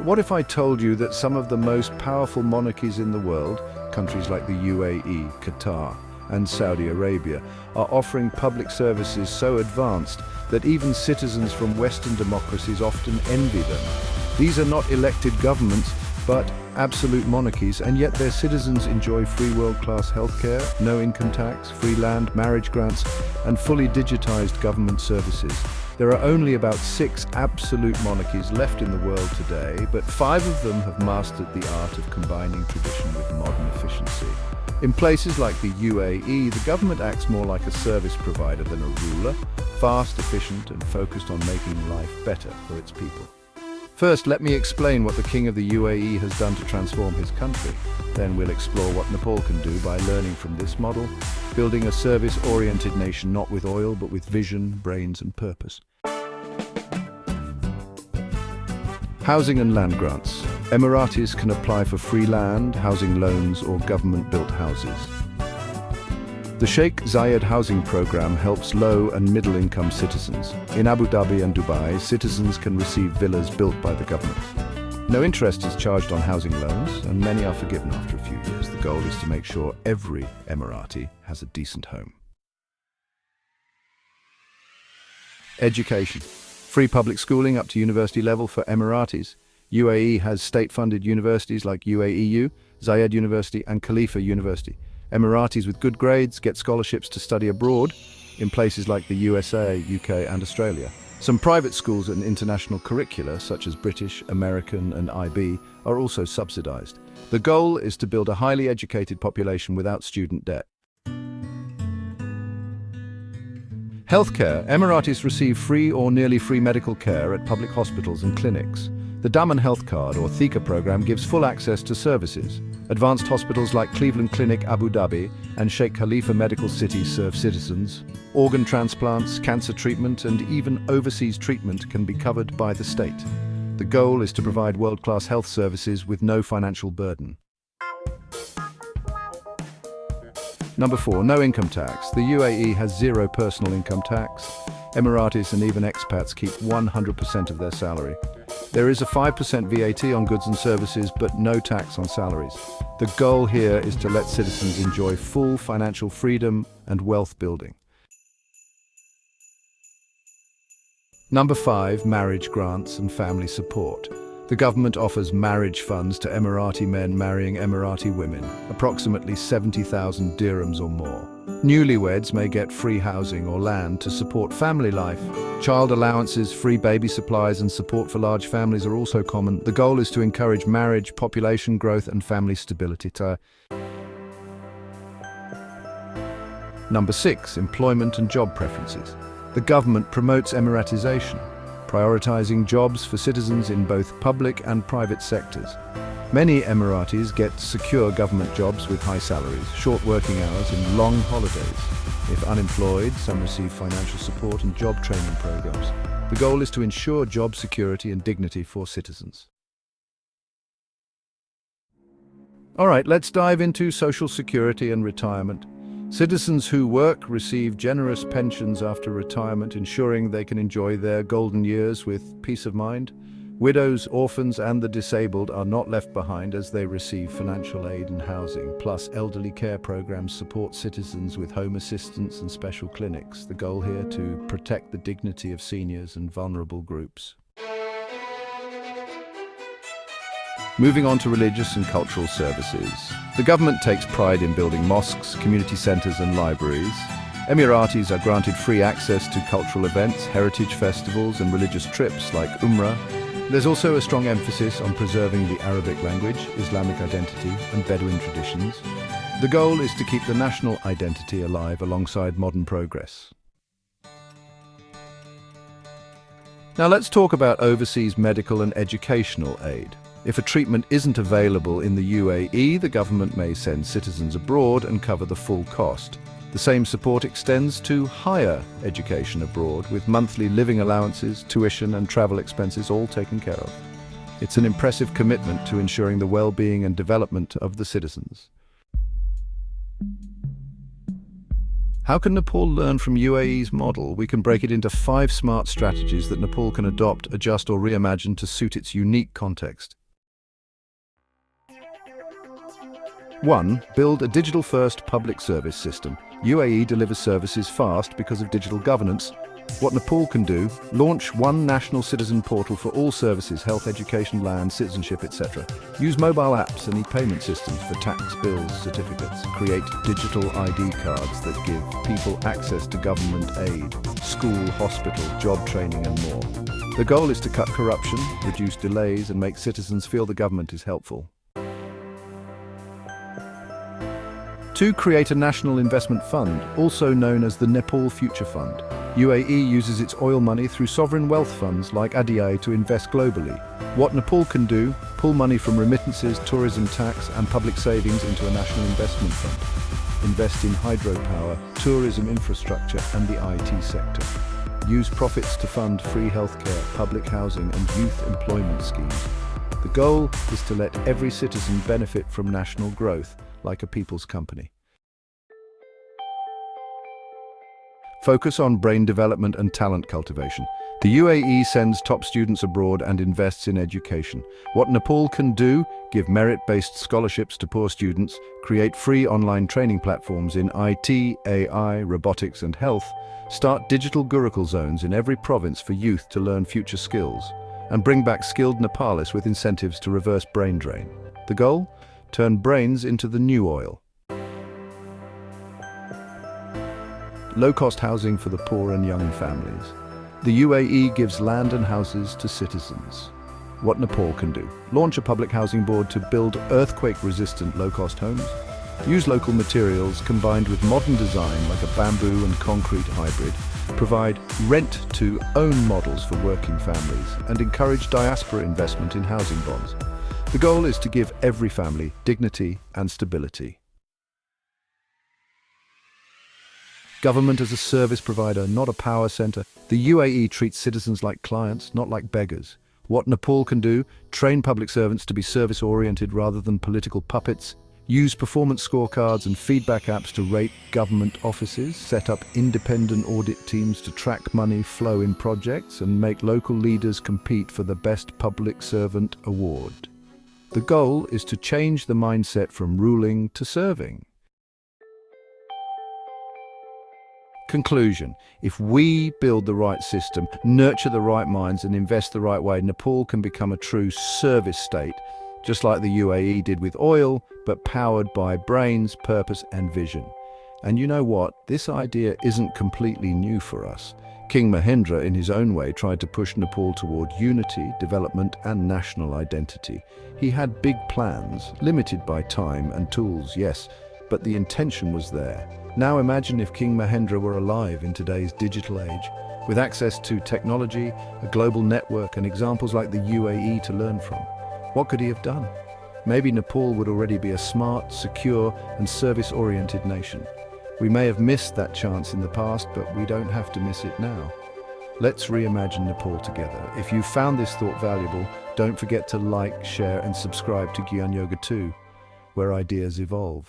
What if I told you that some of the most powerful monarchies in the world, countries like the UAE, Qatar, and Saudi Arabia, are offering public services so advanced that even citizens from Western democracies often envy them? These are not elected governments, but absolute monarchies, and yet their citizens enjoy free world-class healthcare, no income tax, free land, marriage grants, and fully digitized government services. There are only about 6 absolute monarchies left in the world today, but 5 of them have mastered the art of combining tradition with modern efficiency. In places like the UAE, the government acts more like a service provider than a ruler, fast, efficient, and focused on making life better for its people. First, let me explain what the King of the UAE has done to transform his country. Then we'll explore what Nepal can do by learning from this model, building a service-oriented nation not with oil, but with vision, brains, and purpose. Housing and land grants. Emiratis can apply for free land, housing loans, or government-built houses. The Sheikh Zayed housing program helps low and middle-income citizens. In Abu Dhabi and Dubai, citizens can receive villas built by the government. No interest is charged on housing loans, and many are forgiven after a few years. The goal is to make sure every Emirati has a decent home. Education. Free public schooling up to university level for Emiratis. UAE has state-funded universities like UAEU, Zayed University, and Khalifa University. Emiratis with good grades get scholarships to study abroad in places like the USA, UK, and Australia. Some private schools and international curricula, such as British, American, and IB, are also subsidized. The goal is to build a highly educated population without student debt. Healthcare. Emiratis receive free or nearly free medical care at public hospitals and clinics. The Daman Health Card, or Thika program, gives full access to services. Advanced hospitals like Cleveland Clinic, Abu Dhabi, and Sheikh Khalifa Medical City serve citizens. Organ transplants, cancer treatment, and even overseas treatment can be covered by the state. The goal is to provide world-class health services with no financial burden. Number 4, no income tax. The UAE has 0 personal income tax. Emiratis and even expats keep 100% of their salary. There is a 5% VAT on goods and services, but no tax on salaries. The goal here is to let citizens enjoy full financial freedom and wealth building. Number 5, marriage grants and family support. The government offers marriage funds to Emirati men marrying Emirati women, approximately 70,000 dirhams or more. Newlyweds may get free housing or land to support family life. Child allowances, free baby supplies, and support for large families are also common. The goal is to encourage marriage, population growth, and family stability. Number 6, employment and job preferences. The government promotes Emiratization, prioritizing jobs for citizens in both public and private sectors. Many Emiratis get secure government jobs with high salaries, short working hours, and long holidays. If unemployed, some receive financial support and job training programs. The goal is to ensure job security and dignity for citizens. All right, let's dive into social security and retirement. Citizens who work receive generous pensions after retirement, ensuring they can enjoy their golden years with peace of mind. Widows, orphans, and the disabled are not left behind as they receive financial aid and housing. Plus, elderly care programs support citizens with home assistance and special clinics. The goal here to protect the dignity of seniors and vulnerable groups. Moving on to religious and cultural services. The government takes pride in building mosques, community centers, and libraries. Emiratis are granted free access to cultural events, heritage festivals, and religious trips like Umrah. There's also a strong emphasis on preserving the Arabic language, Islamic identity, and Bedouin traditions. The goal is to keep the national identity alive alongside modern progress. Now let's talk about overseas medical and educational aid. If a treatment isn't available in the UAE, the government may send citizens abroad and cover the full cost. The same support extends to higher education abroad, with monthly living allowances, tuition, and travel expenses all taken care of. It's an impressive commitment to ensuring the well-being and development of the citizens. How can Nepal learn from UAE's model? We can break it into 5 smart strategies that Nepal can adopt, adjust or reimagine to suit its unique context. 1. Build a digital-first public service system. UAE delivers services fast because of digital governance. What Nepal can do: launch one national citizen portal for all services, health, education, land, citizenship, etc. Use mobile apps and e-payment systems for tax, bills, certificates. Create digital ID cards that give people access to government aid, school, hospital, job training and more. The goal is to cut corruption, reduce delays and make citizens feel the government is helpful. 2. Create a national investment fund, also known as the Nepal Future Fund. UAE uses its oil money through sovereign wealth funds like ADI to invest globally. What Nepal can do: pull money from remittances, tourism tax and public savings into a national investment fund. Invest in hydropower, tourism infrastructure and the IT sector. Use profits to fund free healthcare, public housing and youth employment schemes. The goal is to let every citizen benefit from national growth, like a people's company. Focus on brain development and talent cultivation. The UAE sends top students abroad and invests in education. What Nepal can do: give merit-based scholarships to poor students, create free online training platforms in IT, AI, robotics and health, start digital Gurukul zones in every province for youth to learn future skills, and bring back skilled Nepalis with incentives to reverse brain drain. The goal? Turn brains into the new oil. Low-cost housing for the poor and young families. The UAE gives land and houses to citizens. What Nepal can do: launch a public housing board to build earthquake-resistant low-cost homes. Use local materials combined with modern design like a bamboo and concrete hybrid. Provide rent-to-own models for working families and encourage diaspora investment in housing bonds. The goal is to give every family dignity and stability. Government as a service provider, not a power center. The UAE treats citizens like clients, not like beggars. What Nepal can do: train public servants to be service-oriented rather than political puppets. Use performance scorecards and feedback apps to rate government offices. Set up independent audit teams to track money flow in projects and make local leaders compete for the Best Public Servant Award. The goal is to change the mindset from ruling to serving. Conclusion: if we build the right system, nurture the right minds and invest the right way, Nepal can become a true service state, just like the UAE did with oil, but powered by brains, purpose and vision. And you know what? This idea isn't completely new for us. King Mahendra, in his own way, tried to push Nepal toward unity, development and national identity. He had big plans, limited by time and tools, yes, but the intention was there. Now imagine if King Mahendra were alive in today's digital age, with access to technology, a global network and examples like the UAE to learn from. What could he have done? Maybe Nepal would already be a smart, secure and service-oriented nation. We may have missed that chance in the past, but we don't have to miss it now. Let's reimagine Nepal together. If you found this thought valuable, don't forget to like, share and subscribe to Gyan Yoga 2, where ideas evolve.